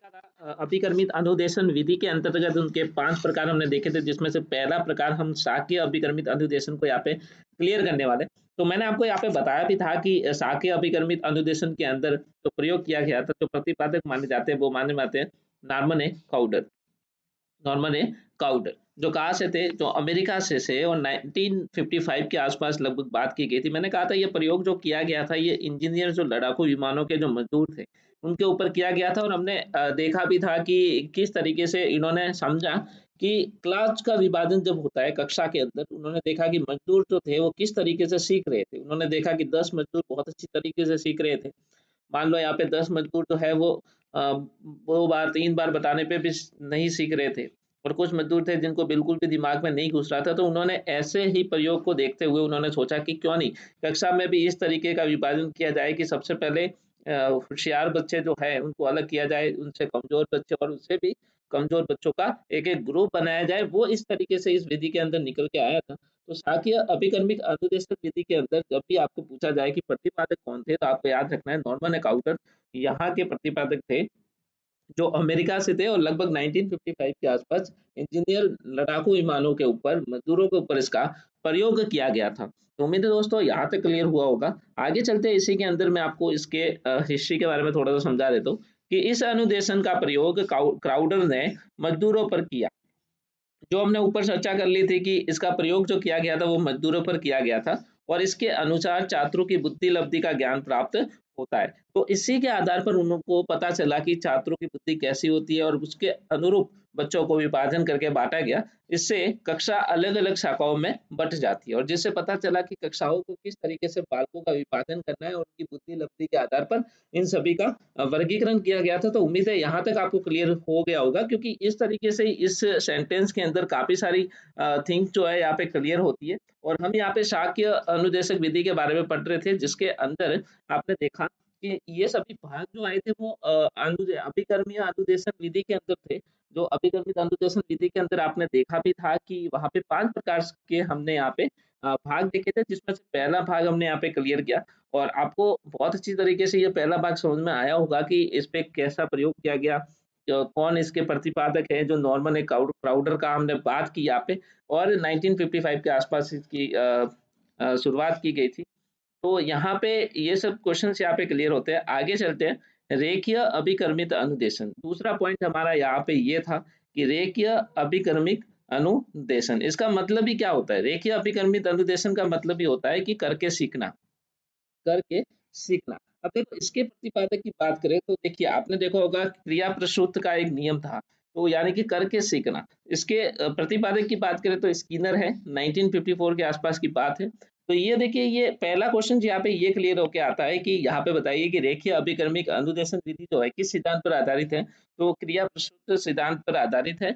कहा था अभिकर्मित अनुदेशन विधि के अंतर्गत उनके 5 प्रकार हमने देखे थे, जिसमें से पहला प्रकार हम शाकीय अभिकर्मित अनुदेशन को यहाँ पे क्लियर करने वाले। तो मैंने आपको यहाँ पे बताया भी था कि शाकीय अभिकर्मित अनुदेशन के अंदर जो प्रयोग किया गया था, जो प्रतिपादक माने जाते हैं वो माने जाते हैं नॉर्मन ए काउडर। नॉर्मन ए काउडर जो कहाँ से थे, जो अमेरिका से और 1955 के आसपास लगभग बात की गई थी। मैंने कहा था ये प्रयोग जो किया गया था ये इंजीनियर जो लड़ाकू विमानों के जो मजदूर थे उनके ऊपर किया गया था, और हमने देखा भी था कि किस तरीके से इन्होंने समझा कि क्लास का विभाजन जब होता है कक्षा के अंदर, उन्होंने देखा कि मजदूर जो थे वो किस तरीके से सीख रहे थे। उन्होंने देखा कि 10 मजदूर बहुत अच्छी तरीके से सीख रहे थे। मान लो यहाँ पे 10 मजदूर जो है वो 2 बार 3 बार बताने पे भी नहीं सीख रहे थे, और कुछ मजदूर थे जिनको बिल्कुल भी दिमाग में नहीं घुस रहा था। तो उन्होंने ऐसे ही प्रयोग को देखते हुए उन्होंने सोचा कि क्यों नहीं कक्षा में भी इस तरीके का विभाजन किया जाए कि सबसे पहले होशियार बच्चे जो है उनको अलग किया जाए, उनसे कमजोर बच्चे और उससे भी कमजोर बच्चों का एक एक ग्रुप बनाया जाए। वो इस तरीके से इस विधि के अंदर निकल के आया था। तो शाकीय अभिकर्मिक अनुदेशन विधि के अंदर जब भी आपको पूछा जाए कि प्रतिपादक कौन थे, तो आपको याद रखना है नॉर्मन अकाउंटर यहाँ के प्रतिपादक थे, जो अमेरिका से थे, और लगभग 1955 के आसपास इंजीनियर लड़ाकू विमानों के ऊपर मजदूरों के ऊपर इसका प्रयोग किया गया था। तो उम्मीद है दोस्तों यहाँ तक क्लियर हुआ होगा। आगे चलते हैं, इसी के अंदर मैं आपको इसके हिस्ट्री के बारे में थोड़ा सा समझा देता हूँ कि इस अनुदेशन का प्रयोग क्राउडर ने मजदूरों पर किया। जो हमने ऊपर चर्चा कर ली थी कि इसका प्रयोग जो किया गया था वो मजदूरों पर किया गया था, और इसके अनुसार छात्रों की बुद्धि लब्धि का ज्ञान प्राप्त होता है। तो इसी के आधार पर उनको पता चला कि छात्रों की बुद्धि कैसी होती है, और उसके अनुरूप बच्चों को विभाजन करके बांटा गया। इससे कक्षा अलग अलग शाखाओं में बट जाती है, और जिससे पता चला कि कक्षाओं को किस तरीके से बालकों का विभाजन करना है, और उनकी बुद्धि लब्धि के आधार पर इन सभी का वर्गीकरण किया गया था। तो उम्मीद है यहाँ तक आपको क्लियर हो गया होगा, क्योंकि इस तरीके से इस सेंटेंस के अंदर काफी सारी थिंग्स जो है यहाँ पे क्लियर होती है। और हम यहाँ पे शाक्य अनुदेशक विधि के बारे में पढ़ रहे थे, जिसके अंदर आपने देखा कि ये सभी भाग जो आए थे वो अभिकर्मीय अनुदेशन विधि के अंदर थे। जो अभिकर्मित अनुदेशन विधि के अंदर आपने देखा भी था कि वहां पे 5 प्रकार के हमने यहाँ पे भाग देखे थे, जिसमें से पहला भाग हमने यहाँ पे क्लियर किया। और आपको बहुत अच्छी तरीके से ये पहला भाग समझ में आया होगा कि इस पे कैसा प्रयोग किया गया, कौन इसके प्रतिपादक है। जो नॉर्मन एक क्राउडर का हमने बात की यहाँ पे, और 1955 के आसपास इसकी शुरुआत की गई थी। तो यहाँ पे ये सब क्वेश्चंस यहाँ पे क्लियर होते हैं। आगे चलते हैं, रेखीय अभिकर्मित अनुदेशन। दूसरा पॉइंट हमारा यहाँ पे ये था कि रेखीय अभिकर्मिक अनुदेशन, इसका मतलब ही क्या होता है। रेखीय अभिकर्मित अनुदेशन का मतलब ही होता है कि करके सीखना, करके सीखना। अब देखो इसके प्रतिपादक की बात करें तो देखिए आपने देखा होगा क्रिया प्रसूत का एक नियम था, तो यानी कि करके सीखना। इसके प्रतिपादक की बात करें तो स्किनर है, 1954 के आसपास की बात है। तो ये देखिए ये पहला क्वेश्चन यहाँ पे ये क्लियर होके आता है कि यहाँ पे बताइए कि रेखीय अभिकर्मिक अनुदेशन विधि जो है किस सिद्धांत पर आधारित है। तो क्रिया प्रसूत सिद्धांत पर आधारित है,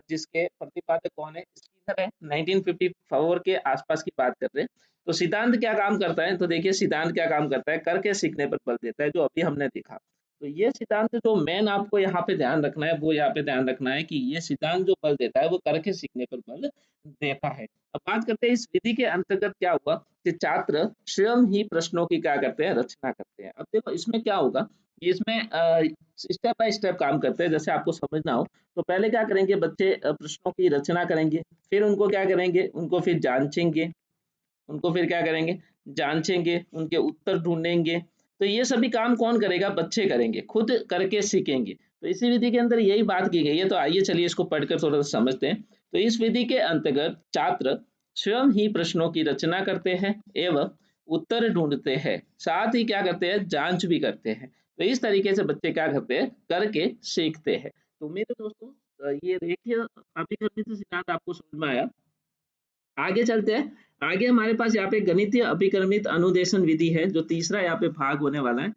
जिसके प्रतिपादक कौन है, स्किनर है। 1954 के आसपास की बात कर रहे हैं। तो सिद्धांत क्या काम करता है, तो देखिए सिद्धांत क्या काम करता है, करके सीखने पर बल देता है, जो अभी हमने देखा। तो ये सिद्धांत जो मेन आपको यहाँ पे ध्यान रखना है, वो यहाँ पे ध्यान रखना है कि ये सिद्धांत जो बल देता है वो करके सीखने पर बल देता है। अब बात करते हैं इस विधि के अंतर्गत क्या हुआ कि छात्र स्वयं ही प्रश्नों की क्या करते हैं, रचना करते हैं। अब देखो इसमें क्या होगा, इसमें स्टेप बाय स्टेप काम करते हैं। जैसे आपको समझना हो तो पहले क्या करेंगे, बच्चे प्रश्नों की रचना करेंगे, फिर उनको क्या करेंगे, उनको फिर जांचेंगे, उनको फिर क्या करेंगे, जांचेंगे, उनके उत्तर ढूंढेंगे। तो ये सभी काम कौन करेगा, बच्चे करेंगे, खुद करके सीखेंगे। तो इसी विधि के अंदर यही बात की गई है। तो आइए चलिए इसको पढ़कर थोड़ा सा समझते हैं। तो इस विधि के अंतर्गत छात्र स्वयं ही प्रश्नों की रचना करते हैं एवं उत्तर ढूंढते हैं, साथ ही क्या करते हैं, जांच भी करते हैं। तो इस तरीके से बच्चे क्या करते हैं, करके सीखते हैं। तो उम्मीद है दोस्तों ये रेखीय अभिकर्मित सिद्धांत आपको समझ में आया। आगे चलते हैं। आगे हमारे पास यहाँ पे गणितीय अभिकर्मित अनुदेशन विधि है, जो तीसरा यहाँ पे भाग होने वाला है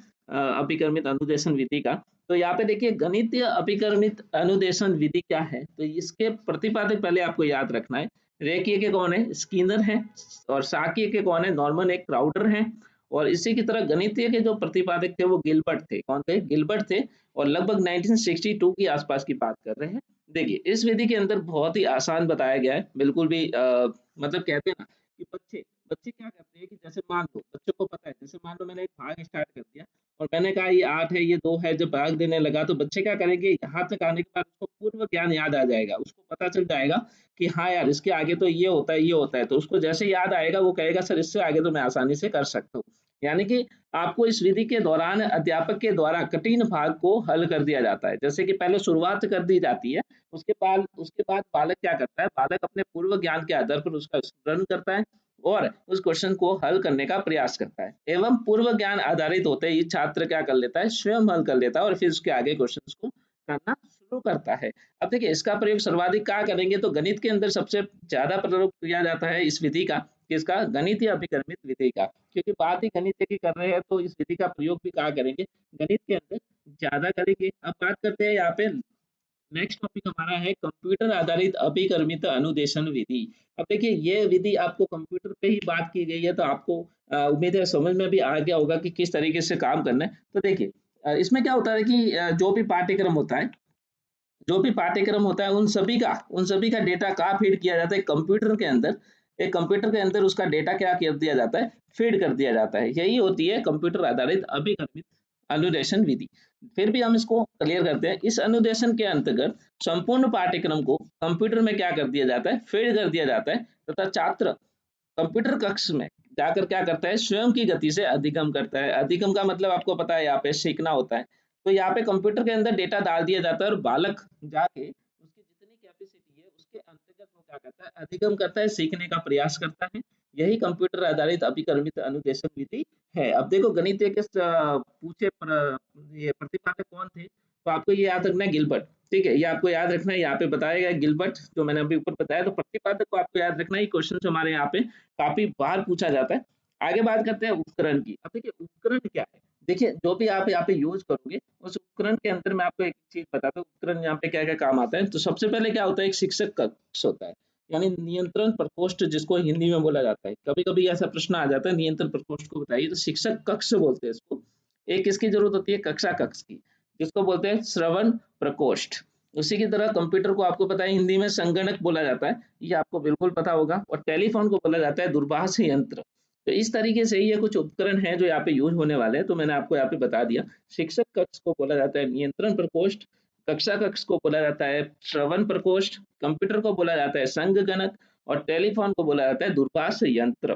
अभिकर्मित अनुदेशन विधि का। तो यहाँ पे देखिए गणितीय अभिकर्मित अनुदेशन विधि क्या है, तो इसके प्रतिपादक पहले आपको याद रखना है। रेखीय के कौन है, स्किनर है, और शाकीय के कौन है, नॉर्मन एक क्राउडर है। और इसी की तरह गणितीय के जो प्रतिपादक थे वो गिलबर्ट थे। कौन थे, गिलबर्ट थे, और लगभग 1962 की आसपास की बात कर रहे हैं। देखिए इस विधि के अंदर बहुत ही आसान बताया गया है, बिल्कुल भी मतलब कहते हैं ना कि बच्चे बच्चे क्या करते हैं कि जैसे मान लो बच्चों को पता है, जैसे मान लो मैंने एक भाग स्टार्ट कर दिया और मैंने कहा ये 8 है, ये 2 है, जब भाग देने लगा तो बच्चे क्या करेंगे, यहाँ तक आने के बाद उसको पूर्व ज्ञान याद आ जाएगा, उसको पता चल जाएगा कि हाँ यार इसके आगे तो ये होता है, ये होता है, तो उसको जैसे याद आएगा वो कहेगा सर इससे आगे तो मैं आसानी से कर सकता हूँ। यानी कि आपको इस विधि के दौरान अध्यापक के द्वारा कठिन भाग को हल कर दिया जाता है। जैसे कि पहले शुरुआत कर दी जाती है, उसके बाद बालक क्या करता है, बालक अपने पूर्व ज्ञान के आधार पर उसका स्मरण करता है और उस क्वेश्चन को हल करने का प्रयास करता है। एवं पूर्व ज्ञान आधारित होते ही छात्र क्या कर लेता है, स्वयं हल कर लेता है और फिर उसके आगे क्वेश्चन को करना शुरू करता है। अब देखिए इसका प्रयोग सर्वाधिक कहाँ करेंगे, तो गणित के अंदर सबसे ज्यादा प्रयोग किया जाता है इस विधि का, किसका, गणितीय अभिकर्मित विधि का, क्योंकि बात ही गणित की कर रहे हैं तो इस विधि का प्रयोग भी कहाँ करेंगे, गणित के अंदर ज्यादा करेंगे। अब बात करते हैं यहाँ पे, नेक्स्ट टॉपिक हमारा है कंप्यूटर आधारित अभिकर्मित अनुदेशन विधि। अब देखिए ये विधि आपको कंप्यूटर पे ही बात की गई है, तो आपको उम्मीद है समझ में भी आ गया होगा कि किस तरीके से काम करना है। तो देखिए इसमें क्या होता है कि जो भी पाठ्यक्रम होता है उन सभी का डेटा कहाँ फीड किया जाता है, कंप्यूटर के अंदर। एक कंप्यूटर के अंदर उसका डेटा क्या कर दिया जाता है, फीड कर दिया जाता है। यही होती है कंप्यूटर आधारित अभिकर्मित अनुदेशन विधि। फिर भी हम इसको क्लियर करते हैं। इस अनुदेशन के अंतर्गत संपूर्ण पाठ्यक्रम को कंप्यूटर में क्या कर दिया जाता है, फीड कर दिया जाता है तथा छात्र कंप्यूटर कक्ष में जाकर क्या करता है, स्वयं की गति से अधिगम करता है। अधिगम का मतलब आपको पता है, यहाँ पे सीखना होता है। तो यहाँ पे कंप्यूटर के अंदर डेटा डाल दिया जाता है और बालक जाके उसकी जितनी कैपेसिटी है उसके अंतर्गत वो क्या करता है, अधिगम करता है, सीखने का प्रयास करता है। यही कंप्यूटर आधारित अभिकर्मित अनुदेशन विधि है। अब देखो गणित के ये प्रतिपादक कौन थे, तो आपको ये याद रखना है, गिलबर्ट। ठीक है, ये आपको याद रखना है, यहाँ पे बताया गया गिलबर्ट, जो मैंने अभी ऊपर बताया। तो प्रतिपादक को आपको याद रखना है, क्वेश्चन हमारे यहाँ पे काफी बार पूछा जाता है। आगे बात करते हैं उपकरण की। अब देखिए उपकरण क्या है, देखिए जो भी आप यहाँ पे यूज करोगे उस उपकरण के अंदर मैं आपको एक चीज बताता हूँ, उपकरण यहाँ पे क्या क्या काम आता है। तो सबसे पहले क्या होता है, एक शिक्षक कक्ष होता है, यानी नियंत्रण प्रकोष्ठ जिसको हिंदी में बोला जाता है। कभी कभी ऐसा प्रश्न आ जाता है नियंत्रण प्रकोष्ठ को बताइए, तो शिक्षक कक्ष बोलते हैं इसको। एक किसकी जरूरत होती है, कक्षा कक्ष की, जिसको बोलते हैं श्रवण प्रकोष्ठ। उसी की तरह कंप्यूटर को आपको पता है हिंदी में संगणक बोला जाता है, ये आपको बिल्कुल पता होगा। और टेलीफोन को बोला जाता है दूरभाष यंत्र। तो इस तरीके से ये कुछ उपकरण हैं जो यहाँ पे यूज होने वाले हैं, तो मैंने आपको यहाँ पे बता दिया। शिक्षक कक्ष को बोला जाता है नियंत्रण प्रकोष्ठ, कक्षा कक्ष को बोला जाता है श्रवण प्रकोष्ठ, कंप्यूटर को बोला जाता है संगणक और टेलीफोन को बोला जाता है दूरभाष यंत्र।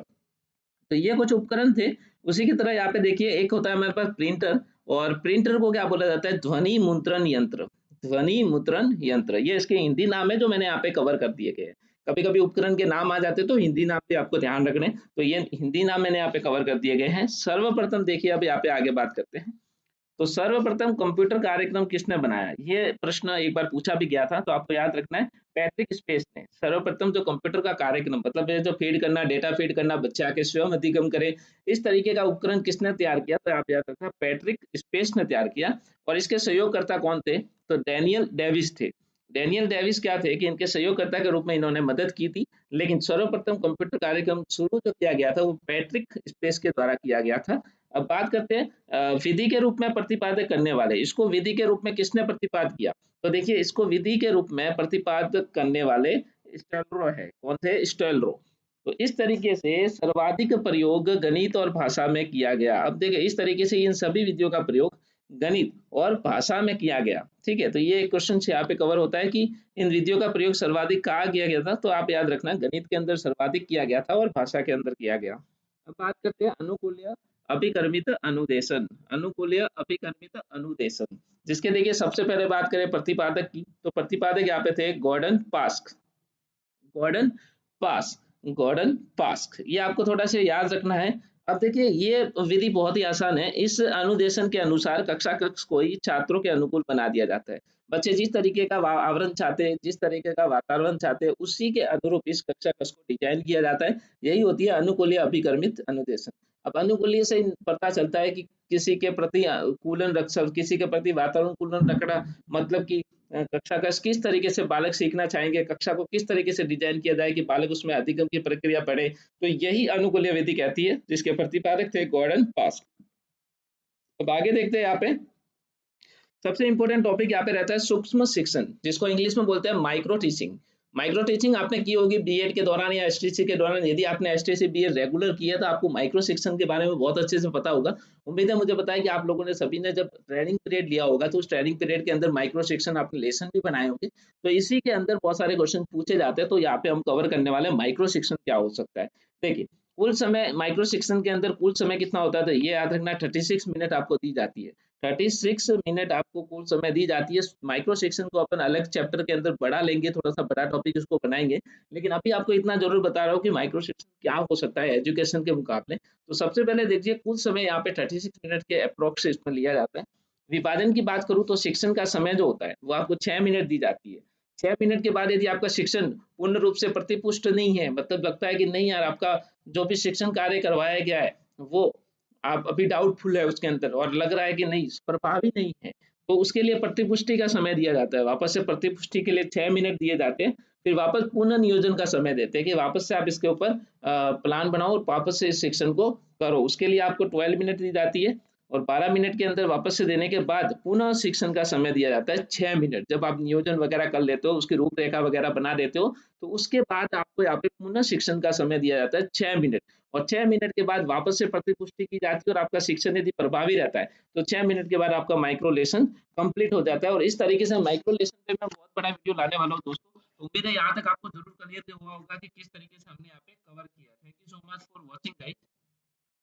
तो ये कुछ उपकरण थे। उसी की तरह यहाँ पे देखिए एक होता है हमारे पास प्रिंटर, और प्रिंटर को क्या बोला जाता है, ध्वनि मुद्रण यंत्र। ध्वनि मुद्रण यंत्र, ये इसके हिंदी नाम है जो मैंने यहाँ पे कवर कर दिए गए हैं। कभी कभी उपकरण के नाम आ जाते हैं तो हिंदी नाम पे आपको ध्यान रखने, तो ये हिंदी नाम मैंने यहाँ पे कवर कर दिए गए हैं। सर्वप्रथम देखिए अब यहाँ पे आगे बात करते हैं। तो सर्वप्रथम कंप्यूटर कार्यक्रम किसने बनाया, ये प्रश्न एक बार पूछा भी गया था, तो आपको याद रखना है पैट्रिक स्पेस ने सर्वप्रथम जो कंप्यूटर का कार्यक्रम, मतलब ये जो फीड करना, डेटा फीड करना, बच्चे आके स्वयं अधिगम करे, इस तरीके का उपकरण किसने तैयार किया, तो आप याद रखना पैट्रिक स्पेस ने तैयार किया। और इसके सहयोगकर्ता कौन थे, तो डैनियल डेविस थे। डैनियल डेविस क्या थे कि इनके सहयोगकर्ता के रूप में इन्होंने मदद की थी, लेकिन सर्वप्रथम कंप्यूटर कार्यक्रम शुरू जो किया गया था वो पैट्रिक स्पेस के द्वारा किया गया था। अब बात करते हैं विधि के रूप में प्रतिपादक करने वाले, इसको विधि के रूप में किसने प्रतिपादित किया, तो देखिए इसको विधि के रूप में प्रतिपादित करने वाले स्टेलरो है। कौन थे, स्टेलरो। तो इस तरीके से सर्वाधिक प्रयोग गणित और भाषा में किया गया। अब देखिए इस तरीके से इन सभी विधियों का प्रयोग गणित और भाषा में किया गया। ठीक है, तो ये क्वेश्चन यहाँ पे कवर होता है कि इन विधियों का प्रयोग सर्वाधिक कहाँ किया गया था, तो आप याद रखना गणित के अंदर सर्वाधिक किया गया था और भाषा के अंदर किया गया। अब बात करते हैं अनुकूल्य अभिकर्मित अनुदेशन। अनुकूल्य अभिकर्मित अनुदेशन, जिसके देखिए सबसे पहले बात करें प्रतिपादक की, तो प्रतिपादक यहाँ पे थे गॉर्डन पास्क। गॉर्डन पास्क, गॉर्डन पास्क, ये आपको थोड़ा सा याद रखना है। अब देखिए ये विधि बहुत ही आसान है। इस अनुदेशन के अनुसार कक्षा कक्ष को ही छात्रों के अनुकूल बना दिया जाता है। बच्चे जिस तरीके का आवरण चाहते हैं, जिस तरीके का वातावरण चाहते हैं, उसी के अनुरूप इस कक्षा कक्ष को डिजाइन किया जाता है। यही होती है अनुकूलीय अभिकर्मित अनुदेशन। अब अनुकूलीय से पता चलता है कि किसी के प्रति कूलन रख, किसी के प्रति वातावरण कूलन रखना, मतलब कि कक्षा का किस तरीके से बालक सीखना चाहेंगे, कक्षा को किस तरीके से डिजाइन किया जाए कि बालक उसमें अधिगम की प्रक्रिया पढ़े, तो यही अनुकूल्य विधि कहती है, जिसके प्रतिपादक थे गॉर्डन पास्क। अब आगे देखते हैं यहाँ पे सबसे इंपॉर्टेंट टॉपिक यहाँ पे रहता है सूक्ष्म शिक्षण, जिसको इंग्लिश में बोलते हैं माइक्रो टीचिंग। माइक्रो टीचिंग आपने की होगी बीएड के दौरान या एसटीसी के दौरान। यदि आपने एसटीसी बीएड रेगुलर किया तो आपको माइक्रो सेक्शन के बारे में बहुत अच्छे से पता होगा। उम्मीद है मुझे पता है कि आप लोगों ने सभी ने जब ट्रेनिंग पीरियड लिया होगा तो उस ट्रेनिंग पीरियड के अंदर माइक्रो सेक्शन आपने लेसन भी बनाए होंगे। तो इसी के अंदर बहुत सारे क्वेश्चन पूछे जाते हैं, तो यहाँ पे हम कवर करने वाले हैं माइक्रो सेक्शन क्या हो सकता है। देखिए, कुल समय माइक्रो सेक्शन के अंदर कुल समय कितना होता है, तो ये याद रखना 36 मिनट आपको दी जाती है। 36 मिनट आपको कुल समय दी जाती है। माइक्रो सेक्शन को अपन अलग चैप्टर के अंदर बढ़ा लेंगे, थोड़ा-सा बड़ा टॉपिक इसको बनाएँगे। लेकिन अभी आपको इतना ज़रूर बता रहा हूँ कि माइक्रो सेक्शन क्या हो सकता है एजुकेशन के मुकाबले। तो सबसे पहले देखिए, कुल समय यहाँ पे 36 मिनट के एप्रॉक्स इसमें लिया जाता है। विभाजन की बात करूँ तो शिक्षण का समय जो होता है, वो आपको 6 मिनट दी जाती है। 6 मिनट के बाद यदि आपका शिक्षण पूर्ण रूप से प्रतिपुष्ट नहीं है, मतलब लगता है कि नहीं यार, आपका जो भी शिक्षण कार्य करवाया गया है, वो आप अभी डाउटफुल है उसके अंदर और लग रहा है कि नहीं प्रभावी नहीं है, तो उसके लिए प्रतिपुष्टि का समय दिया जाता है। वापस से प्रतिपुष्टि के लिए 6 मिनट दिए जाते हैं। फिर वापस पुनः नियोजन का समय देते हैं कि वापस से आप इसके ऊपर प्लान बनाओ और वापस से इस सेक्शन को करो। उसके लिए आपको 12 मिनट दी जाती है और 12 मिनट के अंदर वापस से देने के बाद पुनः शिक्षण का समय दिया जाता है 6 मिनट। जब आप नियोजन वगैरह कर लेते हो, उसकी रूपरेखा वगैरह बना देते हो, तो उसके बाद आपको यहाँ पे पुनः शिक्षण का समय दिया जाता है 6 मिनट। और 6 मिनट के बाद वापस से प्रतिपुष्टि की जाती है और आपका शिक्षण यदि प्रभावी रहता है, तो 6 मिनट के बाद आपका माइक्रो लेसन कंप्लीट हो जाता है। और इस तरीके से माइक्रो लेसन पे मैं बहुत बड़ा वीडियो लाने वाला हूँ दोस्तों। तो उम्मीद है यहाँ तक आपको ज़रूर क्लियर हुआ होगा कि किस तरीके से हमने यहाँ पे कवर किया। Thank you so much for watching guys.